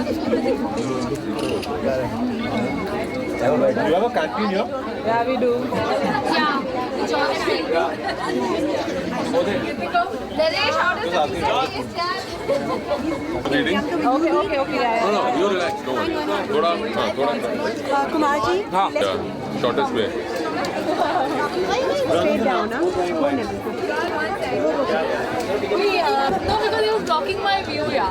You have a canteen here? Yeah, we do. Yeah. Naresh, how does the pizza taste, yaar? Reading? Okay. Yeah. No, you relax. Don't worry. Go down. Kumar ji, Yeah, shortest way. straight down, huh? No, because you're blocking my view, yeah.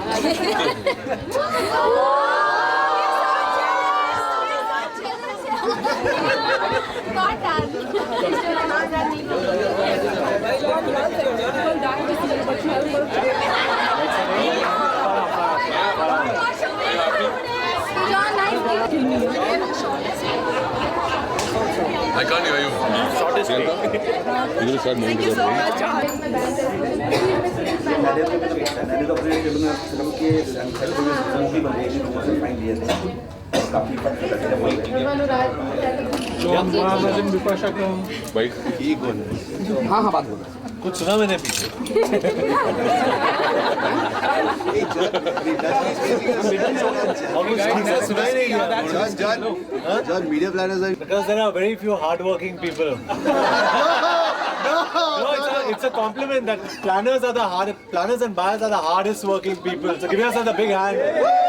Not I can't hear you. Shortest way. You will start moving to the भाई हाँ बात बोलो कुछ सुना मैंने पीछे सुना ही नहीं John, media planners are... because there are very few hardworking people. No, it's a compliment that planners and buyers are the hardest working people. So give yourself a big hand.